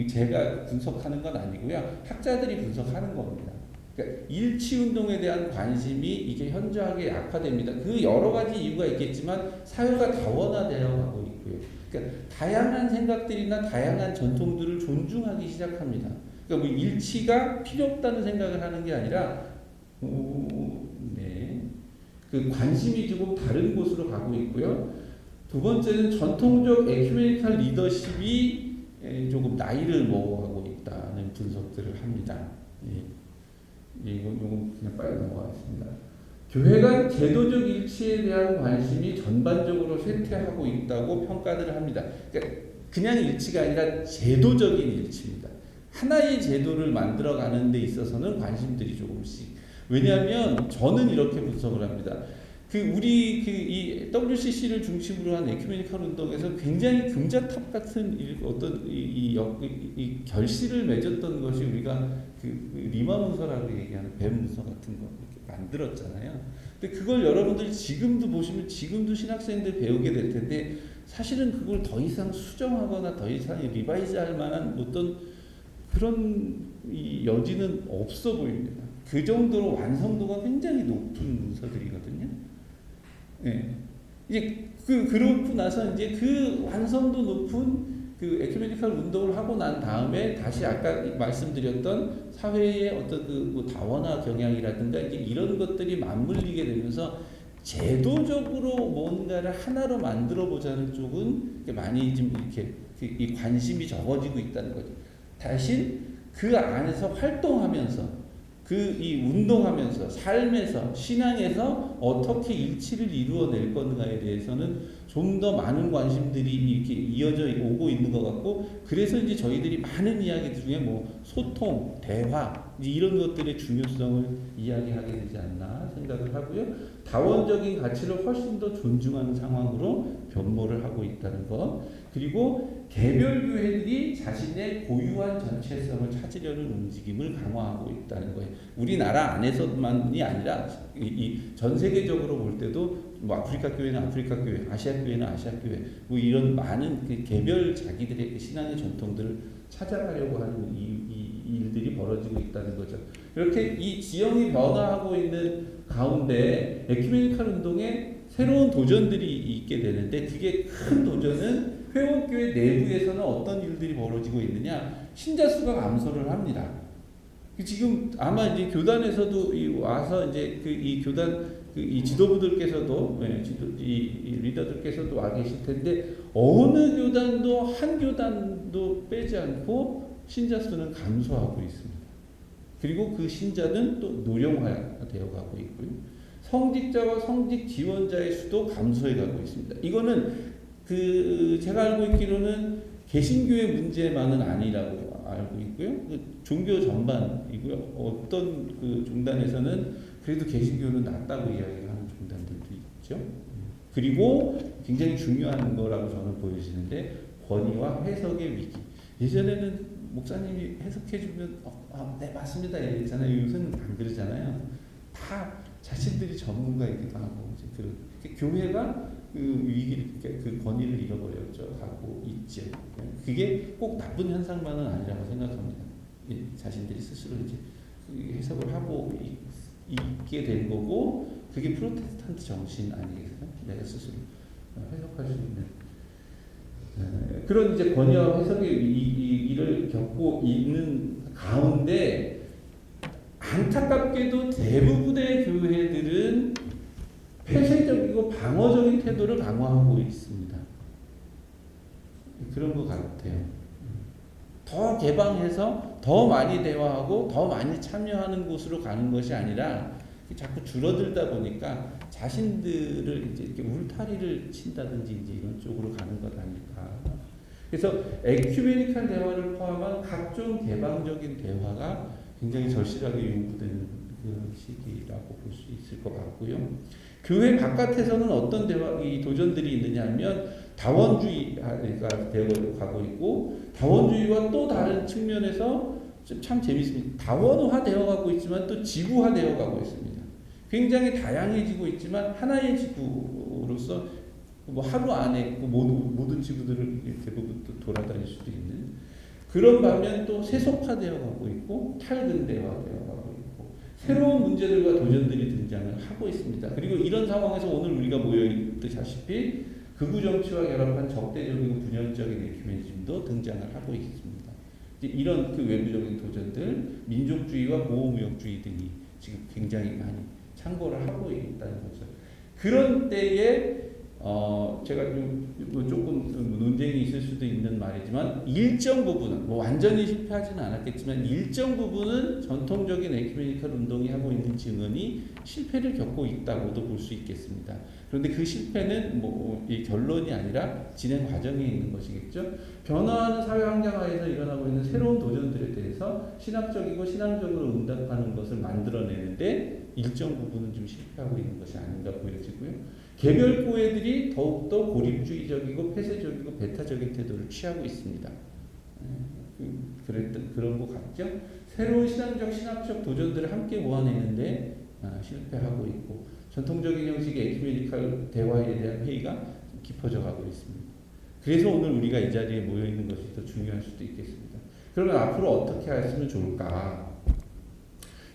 B: 제가 분석하는 건 아니고요. 학자들이 분석하는 겁니다. 그러니까 일치 운동에 대한 관심이 이게 현저하게 약화됩니다. 그 여러 가지 이유가 있겠지만 사회가 다원화되어 가고 있고요. 그러니까 다양한 생각들이나 다양한 전통들을 존중하기 시작합니다. 그러니까 뭐 일치가 필요 없다는 생각을 하는 게 아니라 그 관심이 조금 다른 곳으로 가고 있고요. 두 번째는 전통적 에큐메니컬 리더십이 조금 나이를 먹어가고 있다는 분석들을 합니다. 이건 그냥 빨리 넘어가겠습니다. 교회가 제도적 일치에 대한 관심이 전반적으로 쇠퇴하고 있다고 평가를 합니다. 그러니까 그냥 일치가 아니라 제도적인 일치입니다. 하나의 제도를 만들어가는 데 있어서는 관심들이 조금씩. 왜냐하면 저는 이렇게 분석을 합니다. 이 WCC를 중심으로 한 에큐메니컬 운동에서 굉장히 금자탑 같은 어떤 이 결실을 맺었던 것이 우리가 리마 문서라고 얘기하는 뱀 문서 같은 거 이렇게 만들었잖아요. 근데 그걸 여러분들 지금도 보시면 지금도 신학생들 배우게 될 텐데 사실은 그걸 더 이상 수정하거나 더 이상 리바이즈할 만한 어떤 그런 여지는 없어 보입니다. 그 정도로 완성도가 굉장히 높은 문서들이거든요. 예. 이제 그러고 나서 이제 그 완성도 높은 그 에큐메니컬 운동을 하고 난 다음에 다시 아까 말씀드렸던 사회의 어떤 뭐 다원화 경향이라든가 이제 이런 것들이 맞물리게 되면서 제도적으로 뭔가를 하나로 만들어 보자는 쪽은 많이 좀 이렇게 이 관심이 적어지고 있다는 거죠. 대신 그 안에서 활동하면서 이 운동하면서 삶에서 신앙에서 어떻게 일치를 이루어낼 건가에 대해서는 좀 더 많은 관심들이 이렇게 이어져 오고 있는 것 같고 그래서 이제 저희들이 많은 이야기들 중에 뭐 소통, 대화 이제 이런 것들의 중요성을 이야기하게 되지 않나 생각을 하고요. 다원적인 가치를 훨씬 더 존중하는 상황으로 변모를 하고 있다는 것 그리고 개별 교회들이 자신의 고유한 전체성을 찾으려는 움직임을 강화하고 있다는 거예요. 우리나라 안에서만이 아니라 전 세계적으로 볼 때도 뭐 아프리카 교회는 아프리카 교회, 아시아 교회는 아시아 교회, 뭐 이런 많은 개별 자기들의 신앙의 전통들을 찾아가려고 하는 이 일들이 벌어지고 있다는 거죠. 이렇게 이 지형이 변화하고 있는 가운데 에큐메니컬 운동에 새로운 도전들이 있게 되는데 그게 큰 도전은 회원교회 내부에서는 어떤 일들이 벌어지고 있느냐? 신자 수가 감소를 합니다. 지금 아마 이제 교단에서도 와서 이제 이 교단 이 지도부들께서도 이 리더들께서도 와 계실 텐데 어느 교단도 한 교단도 빼지 않고 신자 수는 감소하고 있습니다. 그리고 그 신자는 또 노령화되어 가고 있고요. 성직자와 성직 지원자의 수도 감소해 가고 있습니다. 이거는 제가 알고 있기로는 개신교의 문제만은 아니라고 알고 있고요. 종교 전반이고요. 어떤 종단에서는 그래도 개신교는 낫다고 이야기하는 종단들도 있죠. 그리고 굉장히 중요한 거라고 저는 보여지는데 권위와 해석의 위기. 예전에는 목사님이 해석해주면 네 맞습니다 이랬잖아요. 요새는 안 그러잖아요. 다 자신들이 전문가이기도 하고 이제 교회가 위기를 권위를 잃어버렸죠. 하고 있죠. 그게 꼭 나쁜 현상만은 아니라고 생각합니다. 자신들이 스스로 이제 해석을 하고 있게 된 거고 그게 프로테스탄트 정신 아니겠어요? 내가 스스로 해석할 수 있는 그런 이제 권위와 해석의 일을 겪고 있는 가운데 안타깝게도 대부분의 교회들은 폐쇄적이고 방어적인 태도를 강화하고 있습니다. 그런 것 같아요. 더 개방해서 더 많이 대화하고 더 많이 참여하는 곳으로 가는 것이 아니라 자꾸 줄어들다 보니까 자신들을 이제 이렇게 울타리를 친다든지 이제 이런 쪽으로 가는 것 아닐까. 그래서 에큐메니컬 대화를 포함한 각종 개방적인 대화가 굉장히 절실하게 요구되는 그 시기라고 볼 수 있을 것 같고요. 교회 바깥에서는 어떤 이 도전들이 있느냐 하면 다원주의가 되어 가고 있고, 다원주의와 또 다른 측면에서 참 재밌습니다. 다원화 되어 가고 있지만 또 지구화 되어 가고 있습니다. 굉장히 다양해지고 있지만 하나의 지구로서 뭐 하루 안에 모든 지구들을 대부분 또 돌아다닐 수도 있는 그런 반면 또 세속화되어 가고 있고 탈근대화되어 가고 있고 새로운 문제들과 도전들이 등장을 하고 있습니다. 그리고 이런 상황에서 오늘 우리가 모여 있다시피 극우 정치와 결합한 적대적이고 분열적인 에큐메니즘도 등장을 하고 있습니다. 이런 그 외부적인 도전들, 민족주의와 보호무역주의 등이 지금 굉장히 많이 창궐을 하고 있다는 거죠. 그런 때에 제가 조금 논쟁이 있을 수도 있는 말이지만 일정 부분은 뭐 완전히 실패하지는 않았겠지만 일정 부분은 전통적인 에큐메니컬 운동이 하고 있는 증언이 실패를 겪고 있다고도 볼 수 있겠습니다. 그런데 그 실패는 이 결론이 아니라 진행 과정에 있는 것이겠죠. 변화하는 사회 환경하에서 일어나고 있는 새로운 도전들에 대해서 신학적이고 신앙적으로 응답하는 것을 만들어내는데 일정 부분은 좀 실패하고 있는 것이 아닌가 보여지고요. 개별 교회들이 더욱더 고립주의적이고 폐쇄적이고 배타적인 태도를 취하고 있습니다. 그런 것 같죠? 새로운 신학적 도전들을 함께 모아내는데 실패하고 있고 전통적인 형식의 에큐메니컬 대화에 대한 회의가 깊어져 가고 있습니다. 그래서 오늘 우리가 이 자리에 모여 있는 것이 더 중요할 수도 있겠습니다. 그러면 앞으로 어떻게 했으면 좋을까?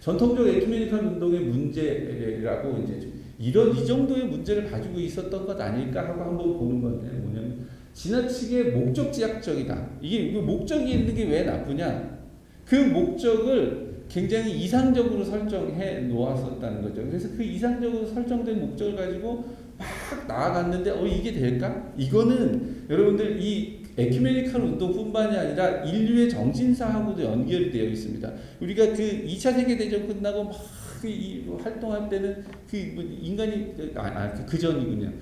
B: 전통적 에큐메니컬 운동의 문제라고 이제 이 정도의 문제를 가지고 있었던 것 아닐까 하고 한번 보는 건데 뭐냐면 지나치게 목적지향적이다. 이게 목적이 있는 게 왜 나쁘냐? 그 목적을 굉장히 이상적으로 설정해 놓았었다는 거죠. 그래서 그 이상적으로 설정된 목적을 가지고 막 나아갔는데 이게 될까? 이거는 여러분들 이 에큐메니컬 운동뿐만이 아니라 인류의 정신사하고도 연결이 되어 있습니다. 우리가 그 2차 세계대전 끝나고 막 활동할 때는 인간이 그 전이군요.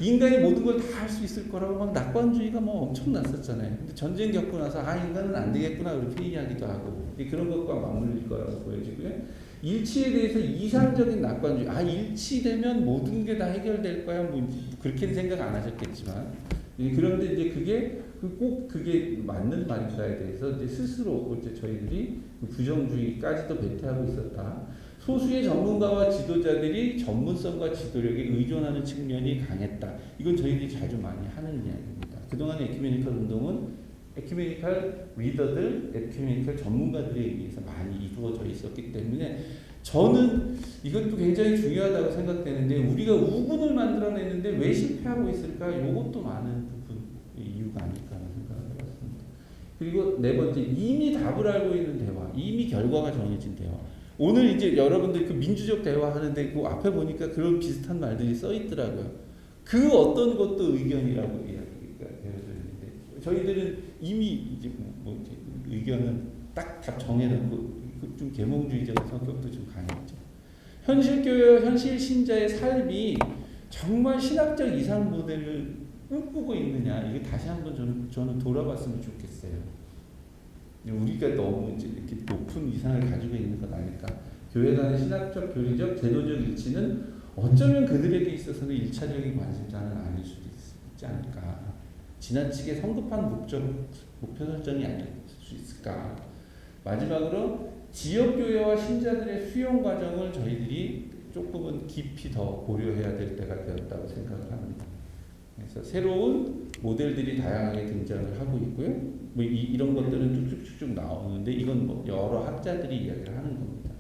B: 인간이 모든 걸 다 할 수 있을 거라고 막 낙관주의가 엄청 났었잖아요. 근데 전쟁 겪고 나서 인간은 안 되겠구나 그렇게 이야기도 하고 그런 것과 맞물릴 거라고 보여지고요. 일치에 대해서 이상적인 낙관주의. 일치되면 모든 게 다 해결될 거야. 그렇게는 생각 안 하셨겠지만 그런데 이제 그게 맞는 말인가에 대해서 이제 스스로 이제 저희들이 부정주의까지도 배제하고 있었다. 소수의 전문가와 지도자들이 전문성과 지도력에 의존하는 측면이 강했다. 이건 저희들이 자주 많이 하는 이야기입니다. 그동안 에큐메니컬 운동은 에큐메니컬 리더들, 에큐메니컬 전문가들에 의해서 많이 이루어져 있었기 때문에 저는 이것도 굉장히 중요하다고 생각되는데 우리가 우군을 만들어냈는데 왜 실패하고 있을까? 이것도 많은 부분 이유가 아닐까라는 생각을 해봤습니다. 그리고 네 번째, 이미 답을 알고 있는 대화, 이미 결과가 정해진 대화. 오늘 이제 여러분들 그 민주적 대화 하는데 그 앞에 보니까 그런 비슷한 말들이 써 있더라고요. 그 어떤 것도 의견이라고 이야기가 되어져 있는데 저희들은 이미 이제 의견은 딱 답 정해놓고 좀 계몽주의적인 성격도 좀 강했죠. 현실 교회와 현실 신자의 삶이 정말 신학적 이상 모델을 꿈꾸고 있느냐 이게 다시 한번 저는 돌아봤으면 좋겠어요. 우리가 너무 이제 이렇게 높은 이상을 가지고 있는 건 아닐까. 교회 간의 신학적, 교리적, 제도적 일치는 어쩌면 그들에게 있어서는 1차적인 관심사는 아닐 수도 있지 않을까. 지나치게 성급한 목표 설정이 아닐 수 있을까. 마지막으로 지역교회와 신자들의 수용 과정을 저희들이 조금은 깊이 더 고려해야 될 때가 되었다고 생각을 합니다. 그래서 새로운 모델들이 다양하게 등장을 하고 있고요. 이런 것들은 쭉쭉쭉 나오는데 이건 여러 학자들이 이야기를 하는 겁니다.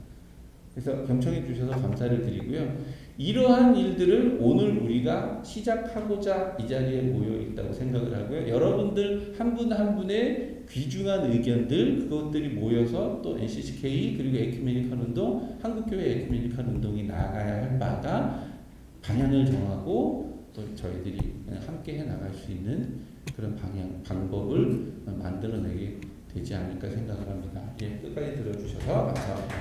B: 그래서 경청해 주셔서 감사를 드리고요. 이러한 일들을 오늘 우리가 시작하고자 이 자리에 모여 있다고 생각을 하고요. 여러분들 한 분 한 분의 귀중한 의견들 그것들이 모여서 또 NCCK 그리고 에큐메니컬 운동, 한국교회 에큐메니컬 운동이 나아가야 할 바가 방향을 정하고 또 저희들이 함께 해 나갈 수 있는 그런 방법을 만들어내게 되지 않을까 생각을 합니다. 끝까지 들어주셔서 감사합니다.